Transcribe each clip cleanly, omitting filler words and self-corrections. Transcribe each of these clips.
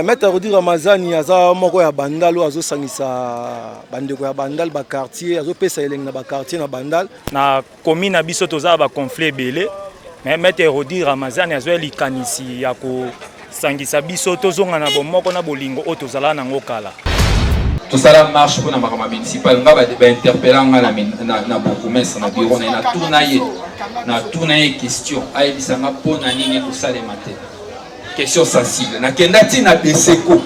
Maître Rudi Ramazani aza moko ya bandal azo sangisa bandeko ya bandal ba quartier azo pesa eleng na ba quartier na bandal na commune na biso toza ba conflit belé mais Maître Rudi Ramazani azo likanisi ya ko sangisa biso tozonga na bomoko na bolingo o tozala nango kala. Tout ça là marche pour la municipale. On va interpeller na bourgmestre na bureau na tournaye question. Aïe bisanga pour na nini pour ça les matin. Question sensible. Na kendati na beseko.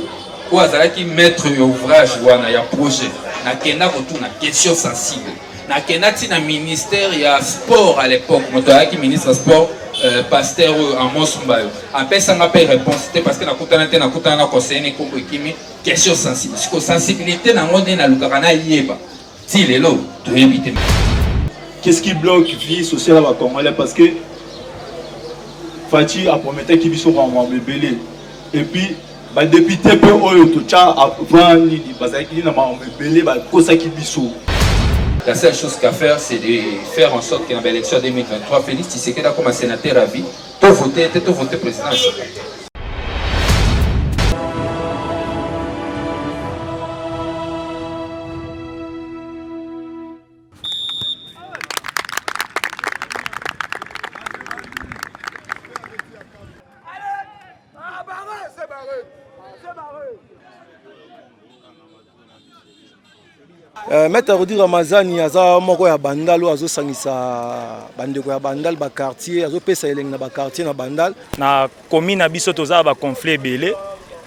Ou azala qui mettre ouvrage wana ya projet. Na kenda retour na question sensible. Na kendati na ministère ya sport à l'époque. Motoya qui ministre sport pasteur Amos Mbayo. Après ça n'a pas réponse parce que na kutana conseiller ni kombo kimi question sensible. Parce que sensibilité na ngone na lukana yeba. Si lelo to éviter. Qu'est-ce qui bloque vie sociale à Congolais parce que Fati a prometté qu'il biso vraiment belé et puis ba député peu oyo to cha avant ni bazaki na ma belé ba kosa ki biso. La seule chose qu'à faire, c'est de faire en sorte que dans l'élection 2023, Félix Tshisekedi comme sénateur à vie, tout voter président. Maître Rudi Ramazani aza moko ya bandal azo sangisa bandeko ya bandal ba quartier azo pesa eleng na ba quartier na bandal na commune na biso toza ba conflit belé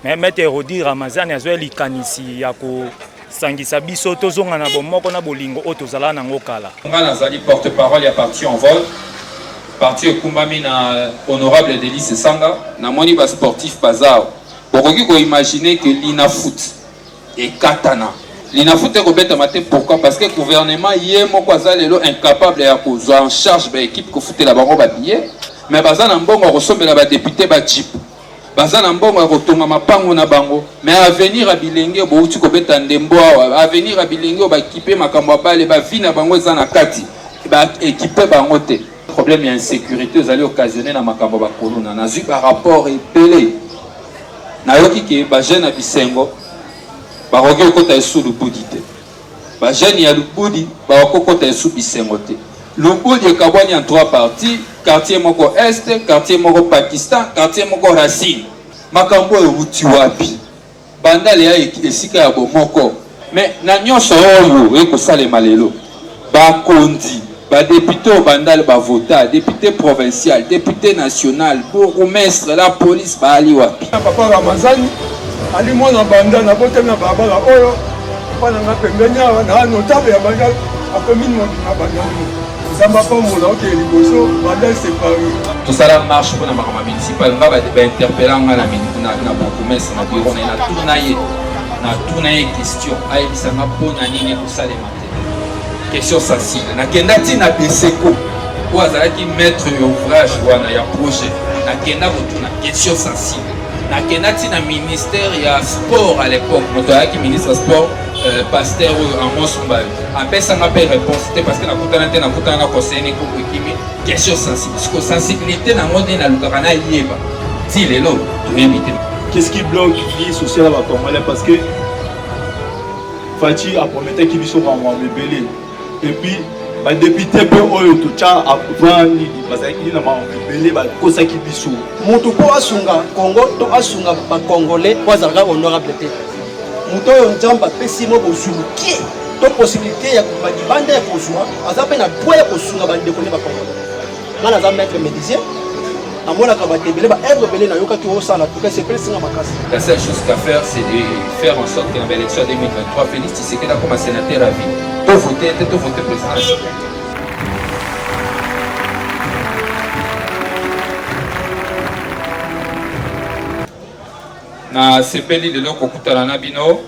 mais Maître Rudi Ramazani azo likanisi ya ko sangisa biso tozonga na bomoko na bolingo o tozala nango kala. Ngana zali porte-parole ya parti en vol. Parti okumbami na honorable Délice Sanga na moni ba sportif bazao. Bokoki ko imaginer que l'ina foot et katana L'inafoute Robert Maté, pourquoi? Parce que le gouvernement est incapable de en charge de l'équipe qui fout la barre billet. Mais Bazan Ambongo ressemble à député Bajip. Bazan Ambongo retombe à Pango na bango. Mais à venir à Bilingue, Bouti Kobet Ndembo, à venir à Bilingue, va équiper Makambaba, les Bavina Bango Zanakati, va équiper Bangote. Le problème est insécurité, vous allez occasionner dans Makambaba Koluna. On a vu par rapport et pelé. Nayoki qui est Bajen à Bisengo. Baroge kota esu lubudi te. Bajeni ya lubudi baroko kota esu bisengo te. Lubudi ekabwani en trois parties, quartier moko est, quartier moko Pakistan, quartier moko Racine. Makambo euti wapi. Bandale ya esika ya bomoko. Mais na nyonso oyo ekosalema lelo. Bakondi, ba député au bandale ba vota, député provincial, député national, bourgmestre, la police ba ali wapi. Papa Ramazani ali mwana banda na bote na babala oyo pana na pembeni na notable ya banda akomi na banda zamba pa mola oke liboso banda séparé. Tout ça là marche pour la municipale. On va interpeller na bourgmestre na bureau na tournaye question ayi bisanga pona nini pour ça les matin. Question sensible. Na kendati na beseko ou azalaki mettre ouvrage wana ya projet. Na kenda retour na question sensible. Na kenati na ministère ya sport à l'époque motoya qui ministre sport pasteur Amos Mbayo. Après ça n'a pas réponse parce que na conseiller ni kombo kimi question sensible. Parce que sensibilité na ngone na lukana yeba. Si lelo to éviter. Qu'est-ce qui bloque vie sociale à Congolais parce que Fati a prometté qu'il biso vraiment belé et puis ba député peu oyo to cha avant ni bazaki na ma belé ba kosa ki biso mutu ko asunga Congo to asunga ba congolais ko azalaka honorable te mutu oyo nzamba pesi mo bozuluki to possibilité ya ko banda ya kozwa azape na droit ya kosunga ba ndeko ne ba congolais ngana za maître médecin amona ka ba debele ba être belé na yoka ki o sala to c'est presque na makasi. La seule chose qu'à faire c'est de faire en sorte que dans l'élection 2023 Félix Tshisekedi comme sénateur à vie tout voter président. Na sepeli de loko kutana na bino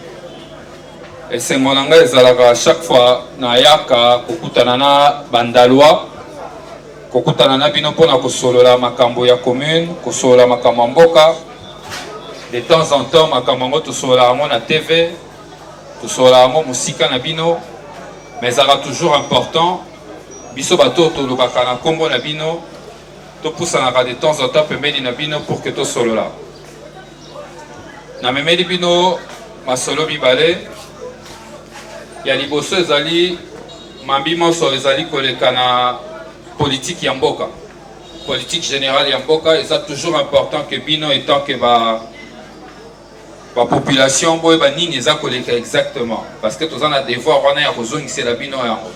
esengo na ngai ezalaka chaque fois na yaka kokutana na bandalwa kokutana na bino mpona kosolola makambo ya commune kosolola makambo mboka de temps en temps makambo yango tosolola yango na TV tosolola yango musika na bino mais ezalaka toujours important biso bato tolobaka na kombo na bino topusanaka de temps en temps pembeni na bino pour que tosolola. na memeli bino masolo mibale ya liboso ezali mambi moso ezali koleka na politique ya mboka politique générale ya mboka eza toujours important que bino étant que ba population boyeba nini eza koleka exactement parce que toza na devoir wana ya kozongisela bino yango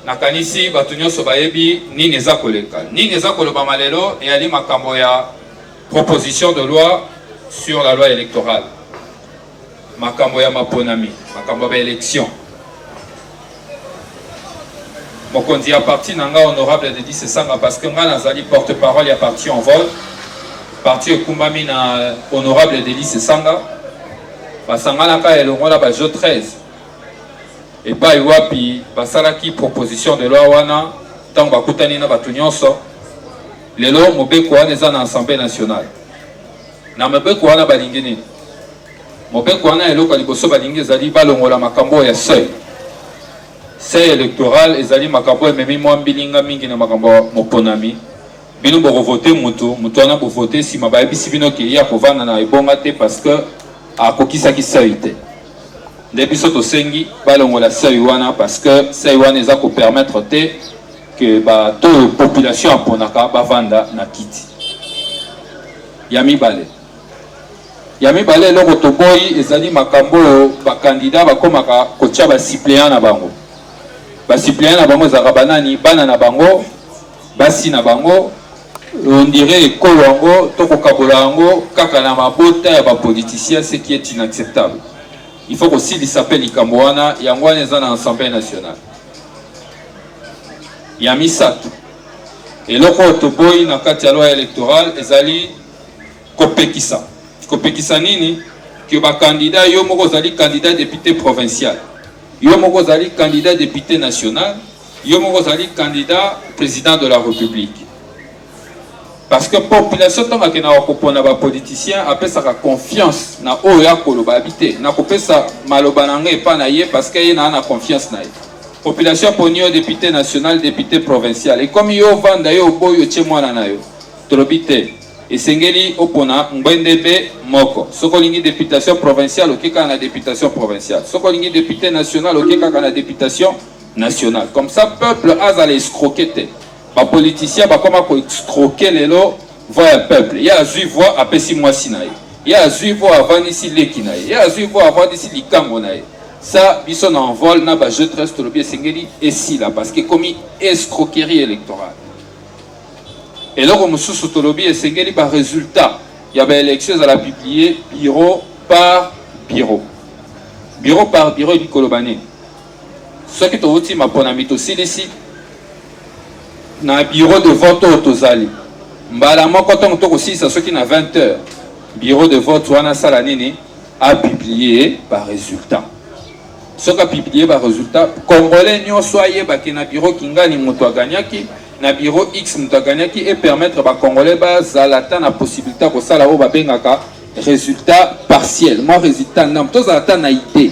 nakanisi bato nyonso bayebi nini eza koleka nini eza kolobama lelo eyali makambo ya proposition de loi sur la loi électorale makambo ya maponami makambo ya baélection mokonzi ya parti na nga honorable de Dise Sanga parce que nga nazali porte-parole ya parti en vol parti ekumbami na honorable de Dise Sanga basanganaka elongola bajo 13 epai wapi basalaki proposition de loi wana ntango bakutani na bato nyonso lelo mobeko wana eza na assemblée nationale na mobeko wana balingi nini mobeko wana eloko ya liboso balingi ezali balongola makambo ya seuil électoral ezali makambo ememi mwa mbilinga mingi na makambo moponami bino bokovote mutu wana bovote nsima bayebisi bino ke ya kovanda na ebonga te parce que akokisaki seuil te nde biso tosengi balongola seuil wana parce que seuil wana eza kopermettre te ke bato oyo population aponaka bavanda na kiti ya mibale eloko toboyi ezali makambo oyo bakandida bakomaka kotia basipléant na bango basipléant na bango ezalaka banani bana na bango basi na bango on dirait ekolo yango to kokabola yango kaka na mabota ya bapoliticien ce qui est inacceptable il faut kosilisa mpe likambo wana yango wana eza na assemblée nationale ya misato eloko oyo toboyi na kati ya loi électorale ezali kopekisa nini ke bakandida yo moko ozali candidat député provincial yo moko ozali candidat député national yo moko ozali candidat président de la république parce que population ntango akendaka kopona bapoliticien apesaka confiance na oyo akoloba abi te nakopesa maloba na ngai epa na ye parce que ye naa na confiance na ye population aponi yo député national député provincial ekomi yo ovanda yo oboyi otie mwana na yo tolobi te esengeli opona ngwendebe moko soko olingi députation provinciale oke kaka na députation provinciale soko olingi député national oke kaka na députation nationale comme ça peuple azala escroquer te bapoliticien bakoma koescroquer lelo voix ya peuple ye azwi voix apesi mwasi na ye ye azwi voix avandisi leki na ye ye azwi voix avandisi likambo na ye ça biso na envol na baje 13 tolobi esengeli esila parce que ekomi escroquerie électorale eloko mosusu tolobi esengeli barésultat ya baélection ezala publié bureau par bureau likoloba nini soki towuti maponami tosilisi na bureau de vote oyo tozali mbala moko ntango tokosilisa soki na 20 heures bureau de vote wana asala nini apublié barésultat soki apublié barésultat congolais nyonso ayebaki na bureau kingani moto aganyaki na bureau X moto aganyaki et permettre bacongolais bazala ata na possibilité kosala oyo babengaka résultat partiel moi résultat ndambo tozala ata na idée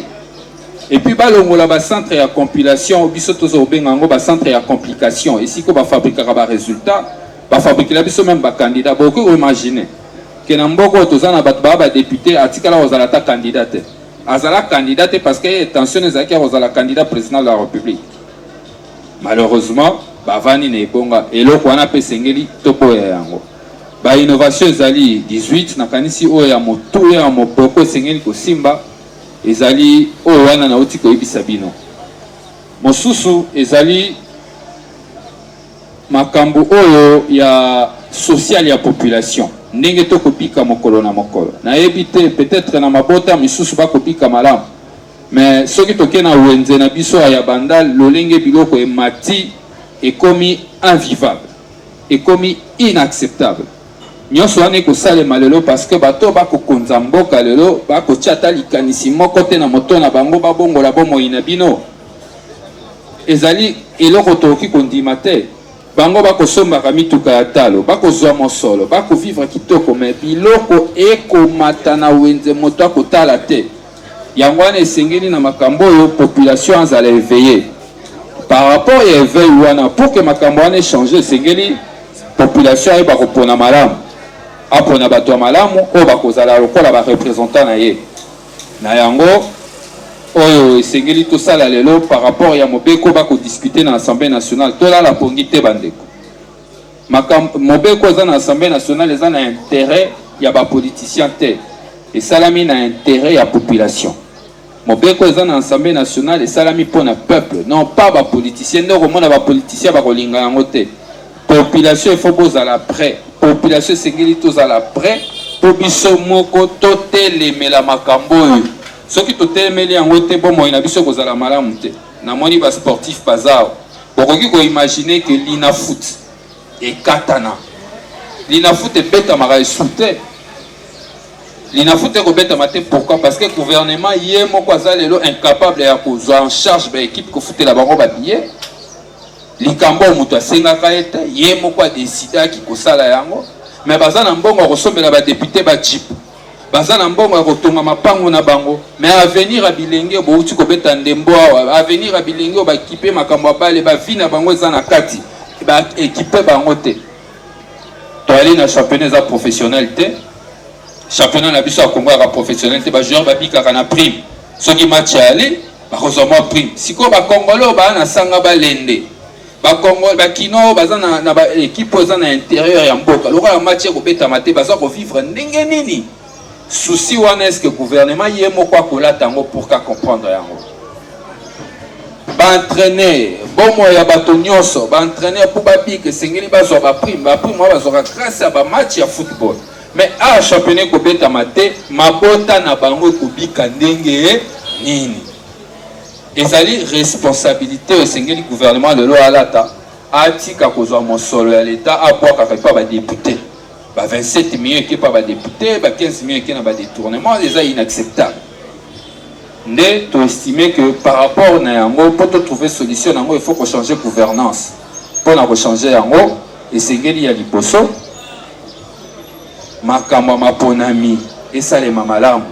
et puis balongola bacentre ya compilation biso toza obenga yango bacentre ya complication esiko bafabrikaka barésultat bafabrikela biso même bacandidat bokoki koimagine ke na mboka oyo toza na bato baa badéputé atikala kozala ata candidat te azala candidat te parce que tension ezalaki ya kozala candidat président de la république malheureusement bavani na ebonga eloko wana mpe esengeli toboya yango bainnovation ezali 18 nakanisi oyo ya motu ya moboko esengeli kosimba ezali oyo wana nauti koyebisa bino mosusu ezali makambo oyo ya social ya population ndenge tokopika mokolo na mokolo nayebi te peut-être na mabota misusu bakopika malamu mais soki toke na wenze na biso ya banda lolenge biloko emati ekomi invivable ekomi inacceptable nyonso wana ekosalema lelo parce que bato bakokonza mboka lelo bakotia ata likanisi moko te na moto na bango babongola bomoi na bino ezali eloko tokoki kondima te bango bakosombaka mituka ya talo bakozwa mosolo bakovivre kitoko me biloko ekomata na wenze moto akotala te yango wana esengeli na makambo oyo population azala éveillé par rapport ya éveil wana pour que makambo wana échange esengeli population ayeba kopona malamu apona bato ya malamu oyo bakozala lokola barepresentant na ye na yango oyo esengeli tosala lelo par rapport ya mobeko bakodiscute na assemblée nationale tolala pongi te bandeko mobeko eza na assemblée nationale eza na intérêt ya bapoliticien te esalami na intérêt ya population mobeko eza na assemblée nationale esalami mpona peuple non pas bapoliticien nde okomona bapoliticien bakolinga yango te population ifo bozala prêt population esengeli tozala prêt mpo biso moko totelemela makambo oyo soki totelemeli yango te bomoi na biso kozala malamu te namoni basportif bazao bokoki koimagine ke lina foot ekatana lina foot ebetamaka esu te lina foot ekobetama te pourquoi parce que gouvernement ye moko aza lelo incapable ya kozwa en charge baéquipe kofutela bango babillet likambo moto asengaka ye te ye moko adesidaki kosala yango mais baza na mbongo ya kosombela badepute bajipe baza na mbongo ya kotonga mapango na bango mais avenir ya bilenge bouti kobeta ndembo awa avenir ya bilenge oyo bakipe makambo ya bale bavi na bango eza na kati baekipe bango te toali na championnat eza professionnel te championnat na biso ya Congo yaka professionnel te bajoueur babikaka na prime soki match ya ale bakozwa mwa prime sikoyo bakongole oyo baa na sanga balende bakongole bakino baza na baekipe oyo eza na intérieur ya mboka lokola match ekobetama te baza kovivre ndenge nini souci wana est-ce que gouvernement ye moko akolata yango pour ka comprendre yango baentraîner bomo ya bato nyonso baentraîner mpo babika esengeli bazwa baprime oyo bazwaka grâce ya bamatch ya football mais a championnat ekobetama te mabota na bango ekobika ndenge nini ezali responsabilité oyo esengeli gouvernement lelo alata atika kozwa mosolo ya leta abwakaka epa badepute ba 27 millions qui pas député, ba 15 millions qui n'a pas détournement, déjà inacceptable. Nde to estimer que par rapport na yango pour trouver solution yango il faut qu'on changer gouvernance. Pour na changer yango et sengeli ya liposo makambo maponami et ça les mamalamu.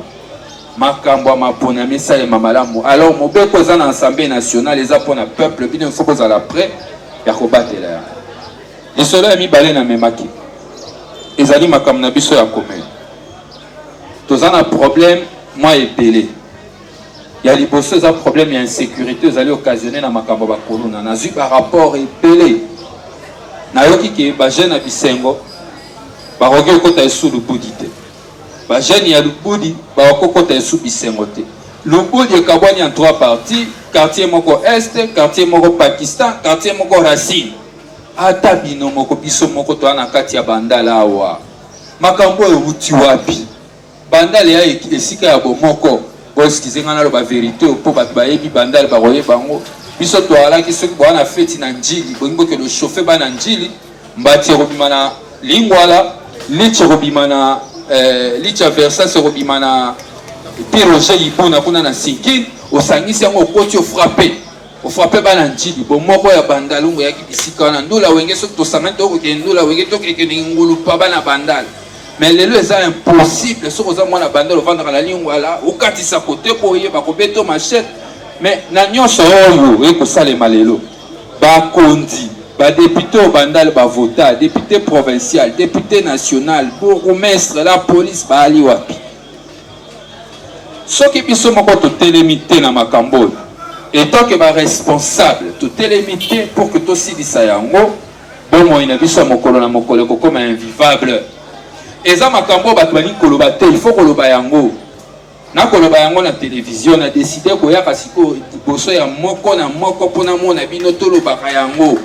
Makambo maponami ça les mamalamu. Alors mobeko za na assemblée nationale les apona peuple bien il faut qu'on ala prêt ya kobatela ya. Et cela mi balé na memaki. Ezali makambo na biso ya commune toza na problème moi ebele ya liboso eza problème ya insécurité ezali occasionné na makambo bakoluna nazwi rapport ebele nayoki ke bajeune ya bisengo bakoki kokota esu lubudi te bajeune ya lubudi bakoki kokota esu bisengo te lubudi ekabwani en 3 parties quartier moko est quartier moko Pakistan quartier moko Racine ata bino moko biso moko to na kati ya bandala awa makambo euti wapi bandala ya esika ya bomoko boskize ngana lo ba vérité po ba bayebi bandala ba roye bango biso to ala ki soki bwana feti na njili bongo ke le chauffer ba na njili mbati robimana lingwala lichi robimana licha versa se robimana piroje ibona kuna na sinkin osangisi yango okoti o frapper o frappé bana njili bo moko ya bandalungu ya kibisika na ndula wenge so to samento ko ke ndula wenge to ke ngulu pa bana bandal mais lelo eza impossible so koza mwana bandal vendre na lingwala ukatisa kote ko yeba ko beto machette mais na nyonso oyo ekosalema lelo bakondi ba député au bandal ba vota député provincial député national bourgmestre la police ba ali wapi soki biso moko to telemité na makambo et tant que ba responsable tout est limité pour que tout si disa yango bon moi ina biso mokolo na mokolo ko comme invivable eza makambo batwani koloba te il faut koloba yango na koloba yango na télévision na décider ko ya kasiko boso ya moko na moko pona mona bino toloba yango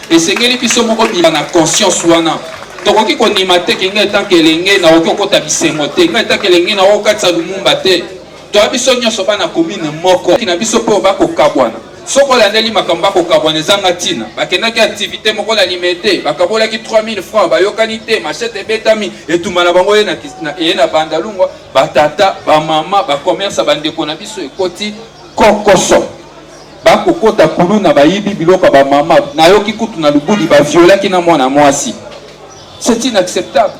et sengeli biso moko bila na conscience wana tokoki ko nimate kenga tant que lenge na okota bisengo te nga tant que lenge na okatsa lumumba te to abiso nyonso bana commune moko kina biso po bako kabwana soko landeli makambo ko kabwana zanga tina bakendaki activité moko la limité bakabola ki 3000 francs bayokani te machete betami etumana bango na bandalungwa batata ba mama ba commerce bandeko na biso ekoti kokoso bako kota kuluna bayibi biloko ba mama nayoki kutu na lubudi ba violaki na mwana mwasi c'est inacceptable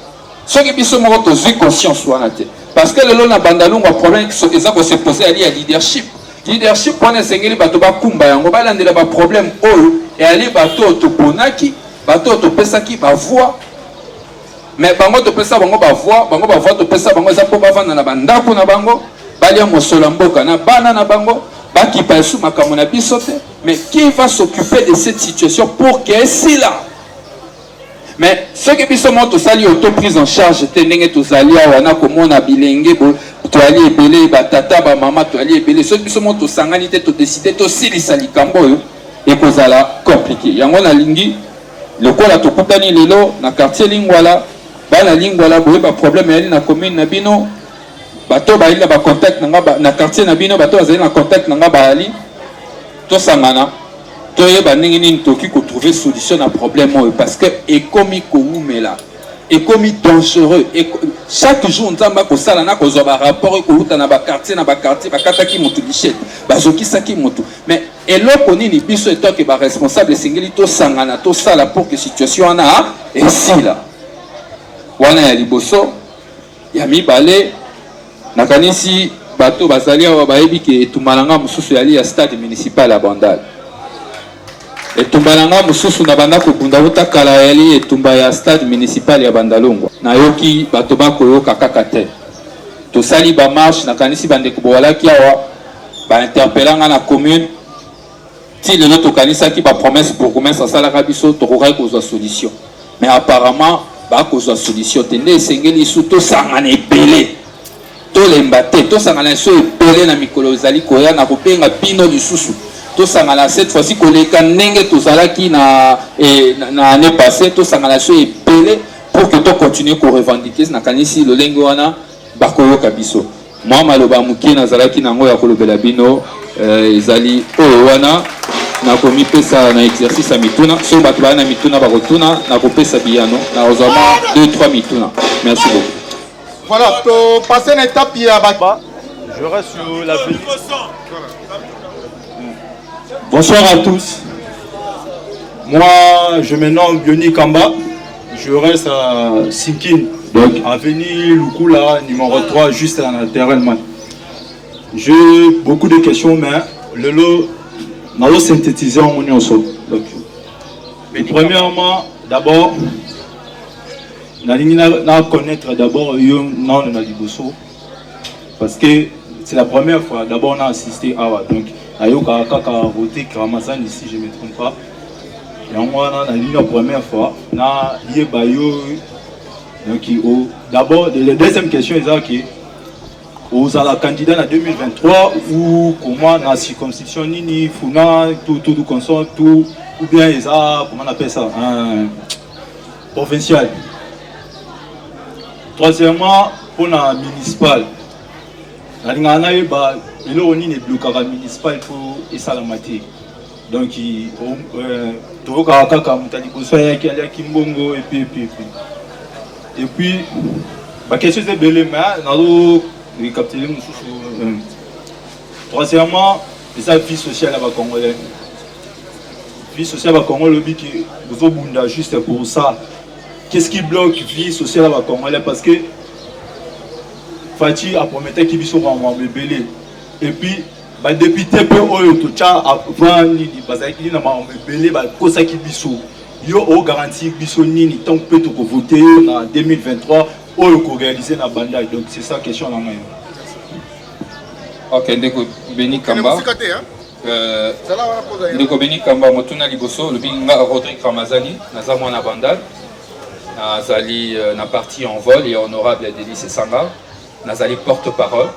soki biso moko tozwi conscience wana te parce que le long na bandalungu problème qui ça se poser à leadership on est sengeli bato ba kumba yango ba landela ba problème oyo et aller bato to bonaki bato to pesaki ba voix mais bango topesa bango bavoix topesa bango eza mpo bavanda na bandako na bango balia mosolo mboka na bana na bango bakipa esu makambo na biso te. Mais qui va s'occuper de cette situation pour que si là? Mais ce que biso mo tosali auto prise en charge te ndenge tozali awa na komona bilenge toali ebele batata bamama toali ebele soki biso mo tosangani te todeside tosilisa likambo oyo ekozala compliqué. Yango nalingi lokola tokutani lelo na quartier Lingwala bana Lingwala boye ba problème yali na commune na bino bato baali na ba contact na quartier na bino bato bazali na contact na baali tosangana toyeba ndenge nini toki ko trouver solution na problème oyo parce que ekomi koumela ekomi dangereux chaque jour nzamba ko sala na ko zo ba rapport ko luta na ba quartier bakataki mutu bichette bazokisaki mutu mais eloko nini biso etoke ba responsable singeli to sangana to sala pour que situation na esila wana ya liboso ya mibale nakanisi bato bazali awa bayebi ke etumbalanga mosusu yali ya stade municipal ya Bandal etumbalanga mosusu na banda kokunda utakala yali etumba ya stade municipal ya Bandalungwa nayoki bato bakoyoka kaka te tosali ba marche nakanisi bandeko bowalaki awa ba interpellanga na commune ti lelo tokanisaki ba promesse pour promesse asalaka biso tokokai kozwa solution mais apparemment bakozwa solution te nde esengeli su tosangana ebele tolemba te tosangana so ebele na mikolo ezali koya na kobenga bino lisusu tosangana cette fois-ci koleka ndenge tozalaki na année passée tosangana so ebele pour que to continuer ko revendiquer na kanisi lolenge wana bakoyoka biso moi maloba mukie nazalaki nango ya kolobela bino ezali oyo wana na komipesa na exercice ya mituna so bato bana mituna bakotuna na kopesa biyano na ozama 2-3 mituna. Merci beaucoup. Voilà, pour passer une étape, il y a je reste sur la ville. Bonsoir à tous. Moi, je me nomme Bioni Kamba. Je reste à Sinkin, donc avenue Lukula, numéro 3, juste à la terrain. J'ai beaucoup de questions, mais le lot, nous allons synthétiser en union. Premièrement, d'abord, nous allons connaître d'abord non parce que c'est la première fois. D'abord, on a assisté à donc Ayoka Kaka voté Ramazan ici, je ne me trompe pas. Et on a la première fois. Na Yebayo. Donc, d'abord, la deuxième question est que vous avez la candidat en 2023 ou comment la circonscription Nini, Funa, tout comme ça, tout, ou bien comment on appelle ça, provincial. Troisièmement, pour la municipale, la municipal pour Isalamati. Donc, il et puis, la question est belle, mais troisièmement, la vie sociale à Congolais. Vie sociale à Congolais, vous avez juste pour ça. Qu'est-ce qui bloque la vie sociale à Congolais? Parce que Fati a promis qu'il y a un bébé. Et puis, depuis peu, il y a un bébé, il y a une garantie que tant que tu peux voter en 2023 ou réaliser la banda. Donc c'est ça la question. Ok, ndeko Beni Kamba. Ndeko Beni Kamba, motuna liboso, le binga Rodrigue Ramazani, nazamo na banda. Nazali na partie en vol et honorable Délice Sanga. Nazali porte-parole.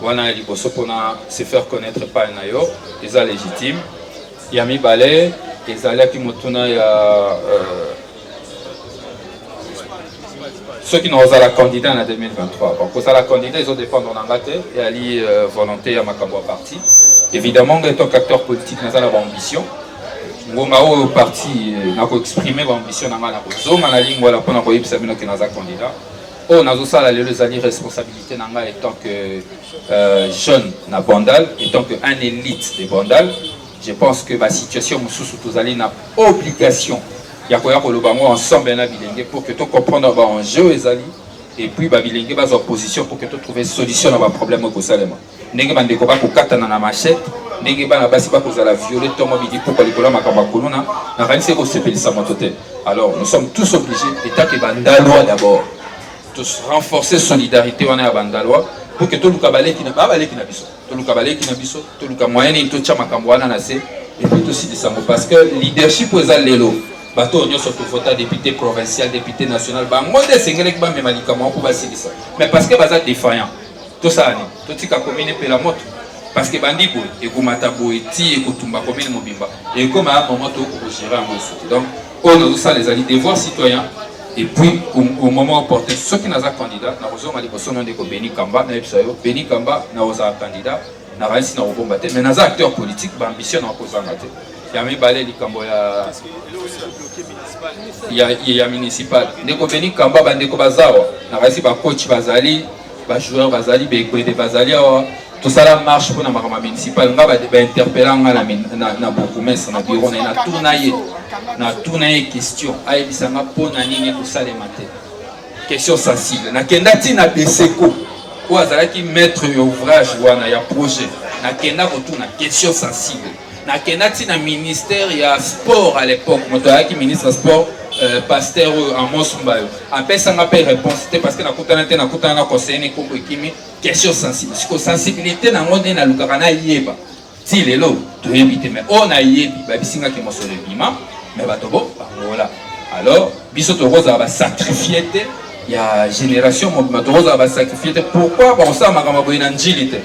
Wana liboso pour se faire connaître par Nayo, ils sont légitimes. Yami Balé, ils allaient qui motuna ya ceux qui n'ont pas la candidat en 2023. Donc, pour la candidat, ils ont défendu en Angleterre et ali volonté à Makambo parti. Évidemment, en tant qu'acteur politique, nous avons l'ambition. Nous avons parti, nous avons exprimé l'ambition dans la zone, dans la ligne où nous avons candidat. Nous avons les responsabilités en tant que jeune à Bandal, en tant qu'un élite de Bandal. Je pense que la situation où nous avons obligation. Il y a ensemble pour que tu comprennes l'enjeu et puis Babilenge base opposition pour que tu trouves une solution à un problème au Salem. Nenge bande ko ba ko kata na machette, nenge bana basi ba ko za la violer tomo bidi pour ko likola makamba kuluna, na kanise ko sepelisa motote. Alors nous sommes tous obligés, état que bandalois d'abord, tous renforcer solidarité on est à bandalois pour que tout le cabalet qui n'a pas balé qui n'a biso, tout le cabalet qui n'a biso, tout le camoyen et tout chama kamboana na se et puis tout si décembre parce que leadership aux allélo, bateau on surtout voter député provincial, député national, bah moi des singles qui va même alikamo pour basi ça, mais parce que bazat défaillant, tout ça ani, tout si ka commune pe la moto. Parce que bandi boy et komata boy ti et kotumba commune mobimba et comme à un moment tout pour gérer un mosso donc on a ça les alliés devoirs citoyens et puis au moment opportun ceux qui n'ont pas candidat na besoin de personne de Beni Kamba na episayo Beni Kamba na osa candidat na raisi na obombate mais na acteur politique ba ambition na kozanga te ya mi balé likambo ya municipal ndeko Beni Kamba ba ndeko bazawa na raisi ba coach bazali ba joueur bazali be ko de bazali tout ça la marche pour la municipale on va interpeller na beaucoup mais na bureau na tournailler question ay bisanga pona nini tout ça les matin question sensible na kendati na beseko ou azalaki maître ouvrage wana ya projet na kenda ko tourna question sensible na kendati na ministère ya sport à l'époque moto ayaki ministre sport pasteur Amos Mbayo après ça m'a pas réponse parce que na kutana na conseiller kombo ekimi question sensible siko sensibilité na ngone na lukaka na yeba ti lelo to yebite mais on a yebi ba bisinga ke mosolo bima mais bato bo voilà alors biso to roza ba sacrifier te ya génération mo bato roza ba sacrifier te pourquoi ba ça makama boina njili te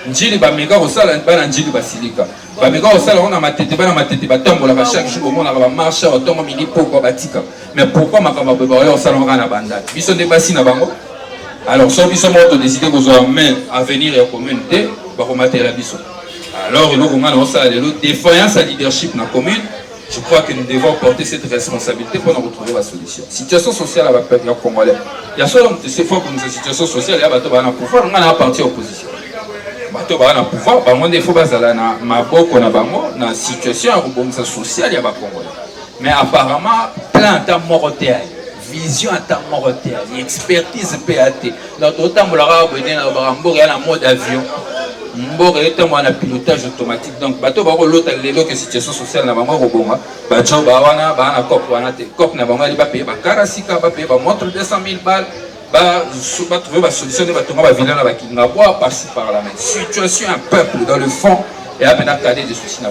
njili ba mega osala bana njili basilika ba mega osala on a matete bana matete batambola ba chaque jour on a ba marche automobile mini pourquoi batika mais pourquoi makama bo ba osala on a banda biso de basi na bango alors so biso moto décider ko zo main à venir ya communauté ba ko matela biso alors le roman osala le défaillance à leadership na commune je crois que nous devons porter cette responsabilité pour nous retrouver la solution situation sociale à la peuple congolais il y a seulement ces fois que nous situation sociale ya bato ba na pouvoir on a parti opposition bato ba na pouvoir ba monde faut bazala na maboko na bango na situation ya rebondissement social ya ba congolais mais apparemment plan ta moroté vision à ta moroté expertise PAT notre temps on l'aura abonné na barambo ya na mode avion mboko est un pilotage automatique donc bato ba ko lota lelo que situation sociale na bango robonga ba jo ba wana ba na cop wana te cop na bango li ba payer ba karasika ba payer ba montre 200 000 balles bah trouver la solution de la vilaine avec qui n'a pas passé par la main situation un peuple dans le fond et à peine cadet des soucis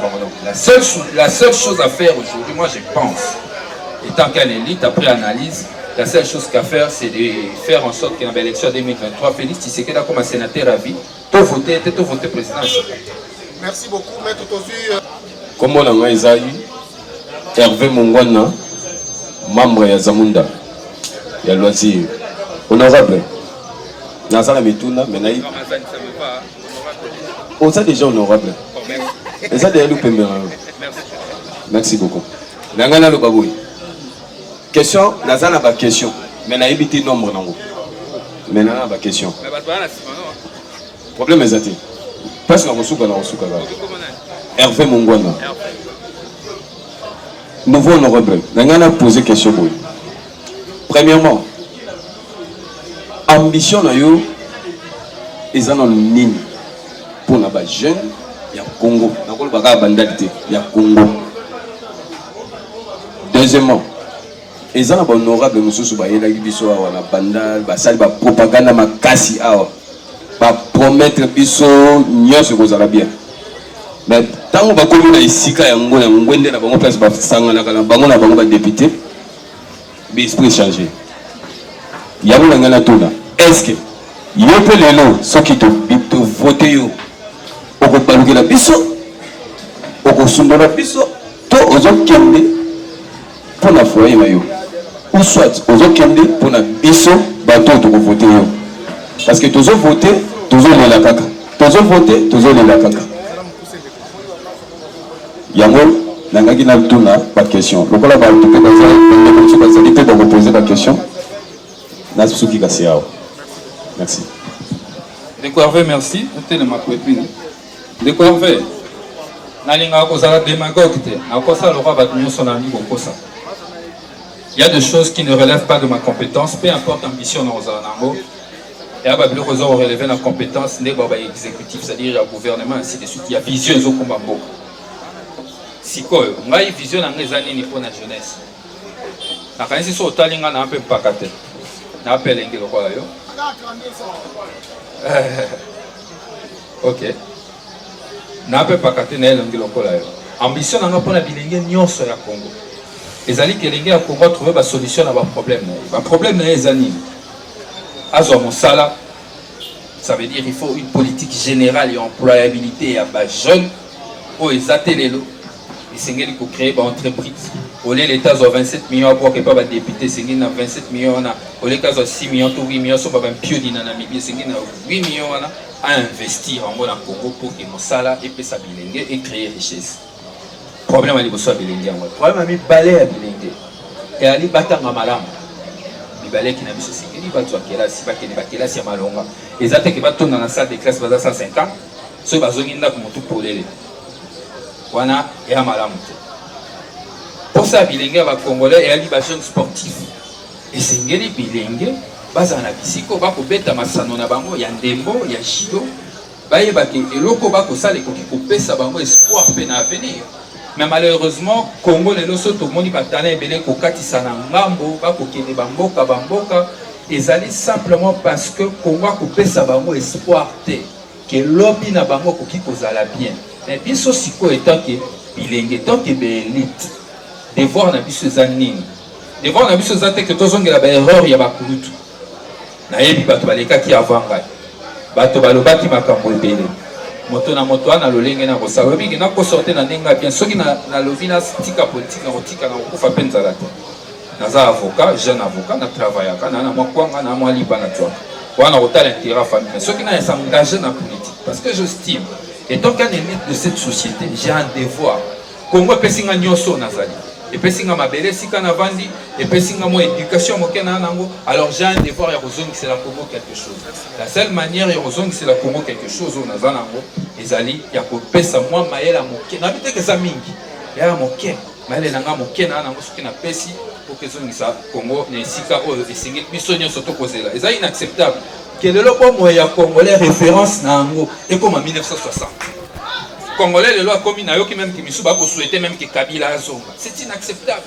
la seule chose à faire aujourd'hui moi je pense étant qu'elle est élite après analyse la seule chose qu'à faire c'est de faire en sorte que dans l'élection 2023 Félix Tshisekedi comme un sénateur à vie tout voter président. Merci beaucoup maître Tozu. Comme on a Isaïe Hervé Mongwana membre ya Zamunda ya loisir honorable Nazala Mituna Menaï. On ça déjà honorable. Et ça déjà nous merci beaucoup. Nangana le baboui. Question Nazala ba question. Menaï biti nombre nango. Menana ba question. Problème est parce qu'on reçoit dans reçoit. Hervé Mongwana. Nouveau honorable. Nangana poser question boy. Premièrement ambition na yo ezana nini pour na ba jeune ya Congo na ko ba bandalité ya Congo. Deuxièmement ezana ba honorable mususu ba yela biso wa na bandal ba sali ba propagande makasi awa ba promettre biso nyonso kozala bien mais tango ba komi na isika ya ngona ngwende na bango place ba sangana kana bango na bango ba député bi esprit changer yango na ngana tuna est-ce que yo pe lelo soki to voter yo oko balukela biso oko sundola biso to ozo kende pour la foyer na yo ou soit ozo kende pour na biso bato to voter yo parce que tozo voter tozo lela kaka tozo voter tozo lela kaka yango nangaki na tuna ba question lokola ba to pe bazali pe ba poser ba question na suki kasiao. Merci. Découvert, merci. Découvert. Il y a des choses qui ne relèvent pas de ma compétence, peu importe l'ambition dans Ozanango. Et à Babylon, on relevé la compétence des exécutifs, c'est-à-dire le gouvernement, ainsi de suite. Il y a vision au combat. Si quoi, on a une vision dans les années pour la jeunesse. nakanisi so otalinga na mpe mpaka te na mpe elenge lokola yo ok na mpe mpaka te na elenge lokola yo ambition nanga mpona bilenge nyonso ya Congo ezali ke elenge ya Congo atrouve basolution na baproblème na ye baproblème na ye eza nini azwa mosala ça veut dire il faut une politique générale et employabilité à bas jeunes pour les ateliers et c'est qu'il faut créer une entreprise au lieu l'État a 27 millions pour que pas les députés c'est qu'il a 27 millions au lieu qu'il a 6 millions ou 8 millions sont pas un pied dans Namibie c'est qu'il a 8 millions à investir en Congo pour que nos salaires et puis ça bilingue et créer richesse problème à l'impossible bilingue problème à mi balai à bilingue et à l'ibata ngamalam balai qui n'a pas ce qu'il va toi qui est là si pas qu'il va qui est là si à malonga et ça fait que va tourner dans la salle de classe basa 150 ceux bazongi nda comme tout pour les wana et à malamu pour ça bilingue va congolais et ali ba jeune sportif et c'est ngeli bilingue baza na bisiko ba ko beta masano na bango ya ndembo ya shido baye ba ke eloko ba ko sala ko pesa bango espoir pe na avenir. Mais malheureusement, Congo les loso tout le monde va talent belé ko katisa na ngambo ba ko kende bamboka ezali simplement parce que Congo ko pesa bango espoir te que lobby na bango ko kozala bien. Mais biso siko étant que bilenge tant que élite devoir na biso zanini. Devoir na biso zate que tozongela ba erreur ya bakulutu. Na yebi bato baleka ki avant ngai. Bato balobaki makambo ebele. Moto na moto ana lolenge na kosala biki na ko sortir na ndinga bien soki na lovina tika politique na kotika na kofa penza la te naza avocat jeune avocat na travaillaka na mwa kwanga na mwa liba na toi wana kotala intérêt famille soki na s'engager na politique parce que j'estime et donc un élite de cette société j'ai un devoir Congo pesinga nyoso nazali et pesinga mabele sika na vandi et pesinga mo éducation mokena nango alors j'ai un devoir ya kozongi c'est la Congo quelque chose la seule manière ya kozongi c'est la Congo quelque chose on nazana nango ezali ya kopesa moi mayela moke na biteke za mingi ya moke mayela nanga moke na nango soki na pesi pour que zongi sa Congo na sika o esingi biso nyonso to kozela ezali inacceptable que le lobo moya congolais référence nango et comme en 1960 Congolais, le loi commis na yoki même qui misuba ko souhaiter même que Kabila azonga. C'est inacceptable.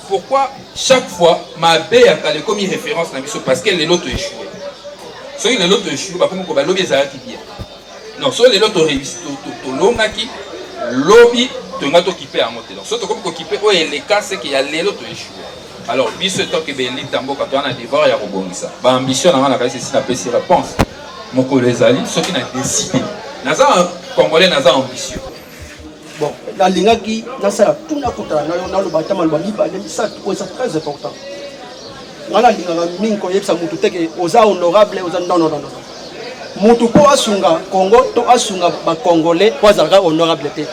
Pourquoi chaque fois ma bé a calé comme référence na biso parce que les lots échoué. Ceux qui les lots échoué ba comme ko ba lobby ezalaki bien. Non, ceux les lots réussi to longaki lobby to ngato kipé en moté. Donc ceux comme ko kipé o les cas c'est qu'il y a les lots échoué. Alors biso tant que ben lit tambo ka to na devoir ya kobongisa. Ba ambition na na kasi na pesi réponse. Moko les ali ceux qui na décidé. Naza Congolais naza ambitieux. Bon, la lingaki nasala tuna kutana na lo batama lo biba ça c'est très important. Ngala lingaka minko yebisa mutu teke oza honorable oza non. Mutu po asunga Congo to asunga ba Congolais po azalaka honorable te.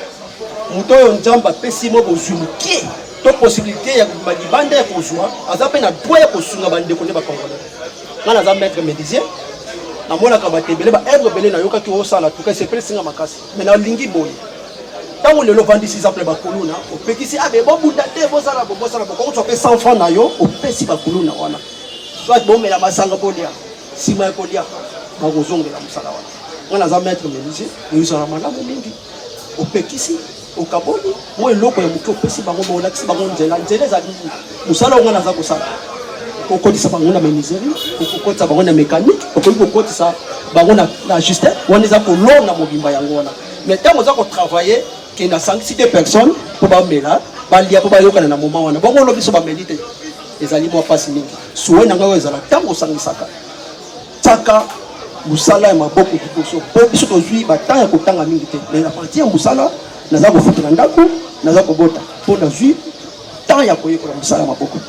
Mutu yo njamba pesi mo bozuluki to possibilité ya ba libanda ya kozwa azape na droit ya kosunga bande ko ne ba Congolais. Ngala za maître médecin na mona ka batebele ba ebre belé na yoka ki osala tout cas c'est presque makasi. Mais na lingi boy. Tant que le vend 6 ans ba kuluna o pekisi abe bo buda te bo sala bo ko to pe 100 francs na yo o pesi ba kuluna wana soit bo mela masanga polia sima polia ba ko zongela musala wana wana za maître médecin yo sala malamu mingi o pekisi o kaboni mo eloko ya muto pesi ba ngo bo lakisi ba ngo nzela za musala wana za ko sala ko kodisa ba ngo na menuiserie ko kodisa ba ngo na mécanique ko kodisa ba ngo na justice wana za ko lona mobimba yango wana mais tant que za ko travailler qui n'a sanctionné personne pour bamela balia pour bayokana na moment wana bongo lobiso ba méditer les aliments passe mingi soué nanga wezala tango sangisaka taka musala ya maboko kiposo po biso tozui ba ya kotanga mingi te mais à partir musala naza ko futuna ndako naza ko bota po nazui tant ya koyekola musala maboko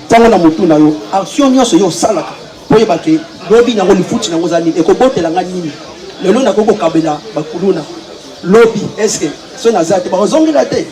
tango na mutu na yo action nyonso yo salaka po yeba ke lobi nango lifuti nango zali ekobotela nga nini lelo nakoko kabela bakuluna lobby est-ce que ce nazate ba zongela te